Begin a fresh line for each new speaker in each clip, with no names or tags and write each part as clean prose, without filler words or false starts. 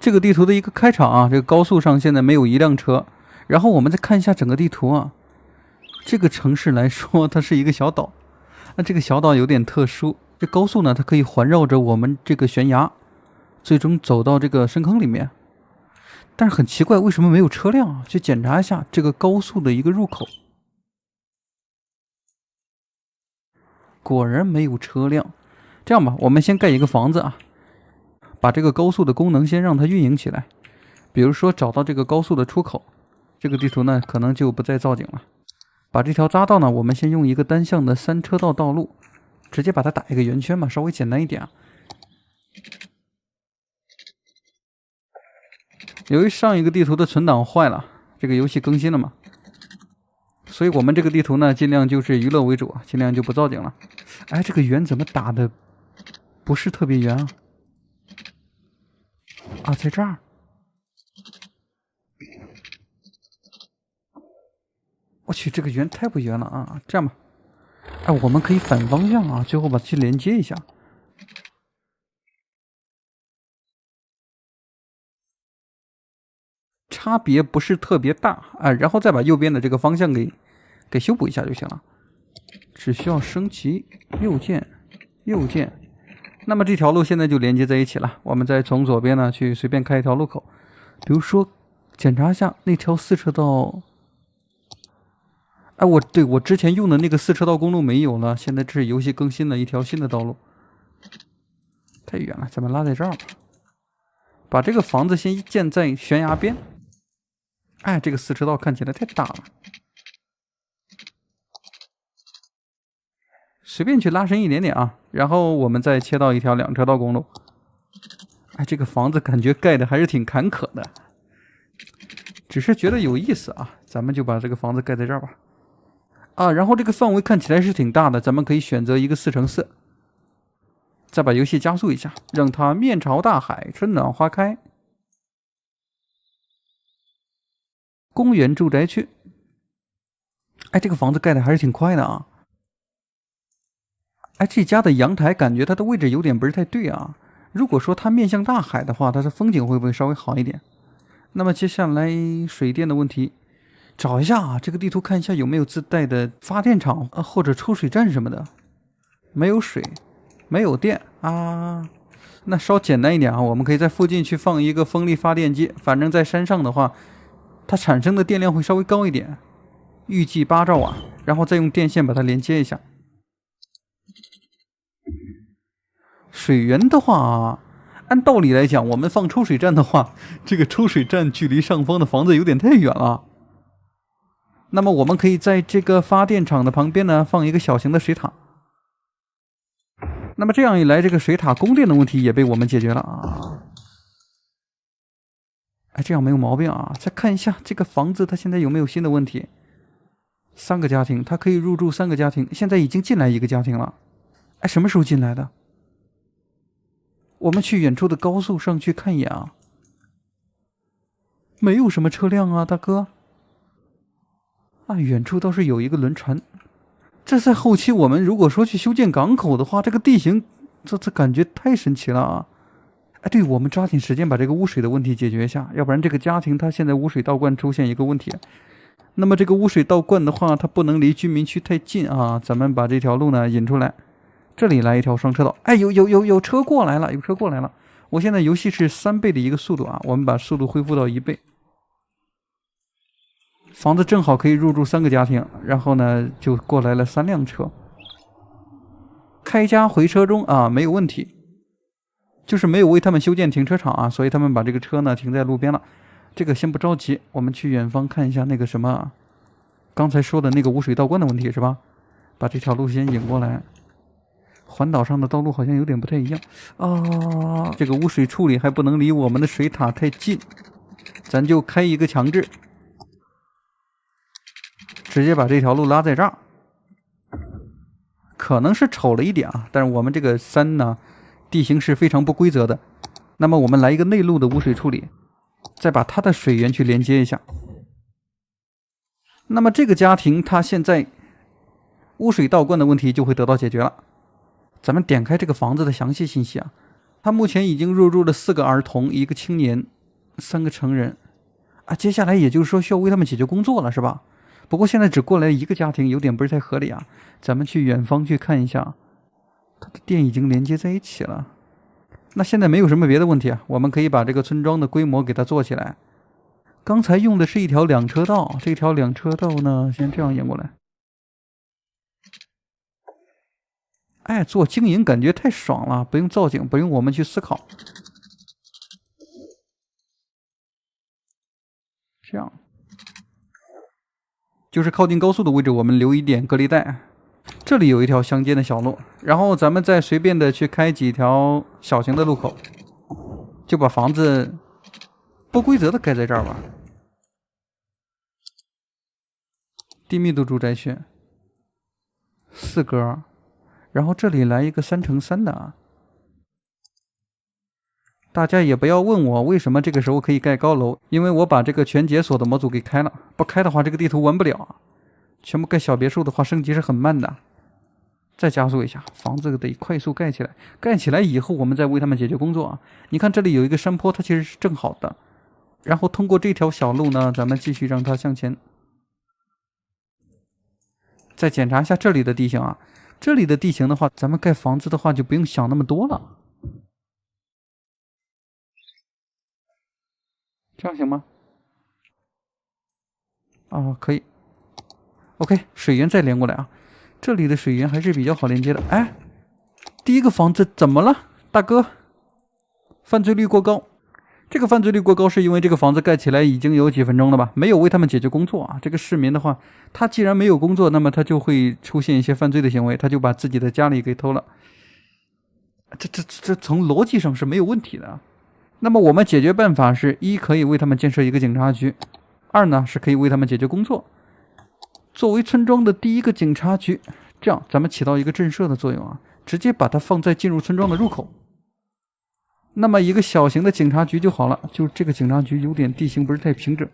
這個地圖的一個開場啊，這個高速上現在沒有一輛車。然後我們再看一下整個地圖啊，這個城市來說，它是一個小島。那這個小島有點特殊，這高速呢，它可以環繞着我們這個懸崖，最終走到這個深坑裡面。但是很奇怪，為什麼沒有車輛啊？去檢查一下這個高速的一個入口，果然沒有車輛。這樣吧，我們先蓋一個房子啊，把這個高速的功能先讓它運營起來。比如說找到這個高速的出口，這個地圖呢可能就不再造景了。把這條匝道呢，我們先用一個单向的3車道道路，直接把它打一個圓圈嘛，稍微簡单一點啊。由於上一個地圖的存檔壞了，這個遊戲更新了嘛，所以我们这個地圖呢，盡量就是娛樂為主，盡量就不造景了。哎，這個圓怎麼打的不是特別圓啊？啊，在這兒。我去，這個圓太不圓了啊！這樣吧，哎，我們可以反方向啊，最後把它去連接一下。差別不是特別大啊，然後再把右邊的這個方向給修補一下就行了。只需要升級右鍵，右鍵。那麼這條路現在就連接在一起了。我們再從左邊呢去隨便開一條路口，比如說檢查一下那條4車道。哎，我之前用的那個4車道公路沒有了，現在這是遊戲更新了一條新的道路。太遠了，咱們拉在這兒吧。把這個房子先建在懸崖邊。哎，這個4車道看起來太大了，隨便去拉伸一點點啊。然後我們再切到一條2車道公路。哎，這個房子感覺蓋的還是挺坎坷的，只是覺得有意思啊。咱們就把這個房子蓋在這兒吧。啊，然後這個範圍看起來是挺大的，咱們可以選擇一個4×4，再把遊戲加速一下，讓它面朝大海，春暖花開。公園住宅區，哎，這個房子蓋的還是挺快的啊。哎，這家的陽台感覺它的位置有點不是太對啊。如果說它面向大海的話，它的風景會不會稍微好一點？那麼接下來水電的問題。找一下啊，這個地圖看一下有沒有自帶的發電廠啊，或者抽水站什麼的。沒有水，沒有電啊。那稍簡單一點啊，我們可以在附近去放一個風力發電機。反正在山上的話，它產生的電量會稍微高一點，預計8兆瓦，然後再用電線把它連接一下。水源的話，按道理來講，我們放抽水站的話，這個抽水站距離上方的房子有點太遠了。那麼我們可以在這個發電廠的旁邊呢放一個小型的水塔。那麼這樣一來，這個水塔供電的問題也被我們解決了啊。哎，這樣沒有毛病啊。再看一下這個房子，它現在有沒有新的問題？3個家庭，它可以入住3個家庭，現在已經進來1個家庭了。哎，什麼時候進來的？我們去遠處的高速上去看一眼啊。沒有什麼車輛啊，大哥。啊，遠處倒是有一個輪船。這在後期我們如果說去修建港口的話，這個地形這感覺太神奇了啊！哎，對，我們抓緊時間把這個污水的問題解決一下，要不然這個家庭它現在污水倒灌出現一個問題。那麼這個污水倒灌的話，它不能離居民區太近啊。咱們把這條路呢引出來，這裡來一條雙車道。哎，有車過來了，有車過來了。我現在遊戲是3倍的一個速度啊，我們把速度恢復到1倍。房子正好可以入住3個家庭，然後呢就過來了3輛車。開家回車中啊，沒有問題，就是沒有為他們修建停車場啊，所以他們把這個車呢停在路邊了。這個先不着急，我們去遠方看一下那個什麼，剛才說的那個污水倒灌的問題是吧？把這條路先引過來。環島上的道路好像有點不太一樣啊，這個污水處理還不能離我們的水塔太近，咱就開一個強制。直接把這條路拉在這兒，可能是醜了一點啊，但是我們這個山呢，地形是非常不規則的。那麼我們來一個內陸的污水處理，再把它的水源去連接一下。那麼這個家庭它現在污水倒灌的問題就會得到解決了。咱們點開這個房子的詳細信息啊，它目前已經入住了4個兒童、1個青年、3個成人啊，接下來也就是说需要为他们解決工作了，是吧？不過現在只過來一個家庭，有點不是太合理啊。咱們去遠方去看一下，它的電已經連接在一起了。那現在沒有什麼別的問題啊，我們可以把這個村莊的規模給它做起來。剛才用的是一條兩車道，這條兩車道呢，先這樣演過來。哎，做經營感覺太爽了，不用造景，不用我們去思考。這樣，就是靠近高速的位置，我們留一點隔離帶。這裡有一條鄉間的小路，然後咱們再隨便的去開幾條小型的路口，就把房子不規則的蓋在這兒吧。低密度住宅區，4格，然後這裡來一個3×3的啊。大家也不要問我為什麼這個時候可以蓋高樓，因為我把這個全解鎖的模組給開了，不開的話這個地圖玩不了。全部蓋小別墅的話升級是很慢的。再加速一下，房子得快速蓋起來，蓋起來以後我們再為他們解決工作啊。你看這裡有一個山坡，它其實是正好的。然後通過這條小路呢，咱們繼續讓它向前。再檢查一下這裡的地形啊，這裡的地形的話，咱們蓋房子的話就不用想那麼多了。這樣行嗎？啊，可以。OK， 水源再連過來啊，這裡的水源還是比較好連接的。哎，第一個房子怎麼了，大哥？犯罪率過高。這個犯罪率過高是因為這個房子蓋起來已經有幾分鐘了吧？沒有為他們解決工作啊。這個市民的話，他既然沒有工作，那麼他就會出現一些犯罪的行為，他就把自己的家裡給偷了。這從邏輯上是沒有問題的。那麼我們解決辦法是：一，可以為他們建設一個警察局；二呢，是可以為他們解決工作。作為村莊的第一個警察局，這樣咱們起到一個震懾的作用啊，直接把它放在進入村莊的入口。那麼一個小型的警察局就好了。就這個警察局有點地形不是太平整，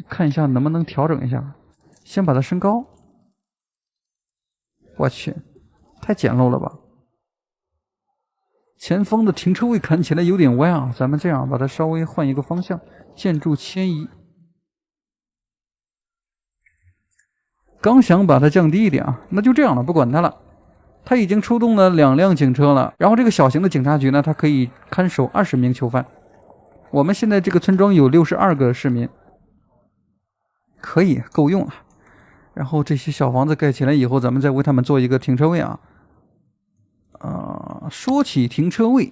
看一下能不能調整一下。先把它升高。我去，太簡陋了吧。前方的停車位看起來有點歪啊，咱們這樣把它稍微換一個方向，建築遷移。剛想把它降低一點啊，那就這樣了，不管它了。它已經出動了2輛警車了，然後這個小型的警察局呢，它可以看守20名囚犯。我們現在這個村莊有62個市民，可以夠用了。然後這些小房子蓋起來以後，咱們再為他們做一個停車位啊。說起停車位，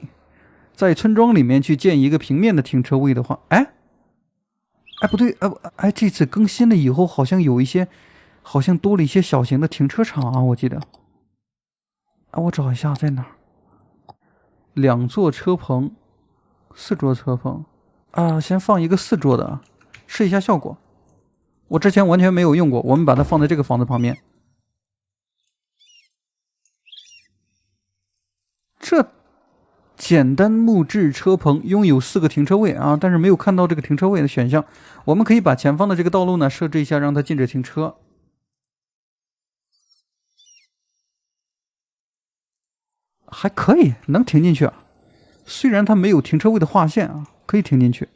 在村莊裡面去建一個平面的停車位的話，哎，不對，這次更新了以後，好像有一些。好像多了一些小型的停車場啊，我記得。我找一下在哪兒。2座車棚，4座車棚。先放一個4座的，試一下效果。我之前完全沒有用過，我們把它放在這個房子旁邊。這簡單木質車棚擁有4個停車位啊，但是沒有看到這個停車位的選項。我們可以把前方的這個道路呢設置一下，讓它禁止停車。還可以，能停進去啊。雖然它沒有停車位的劃線啊，可以停進去。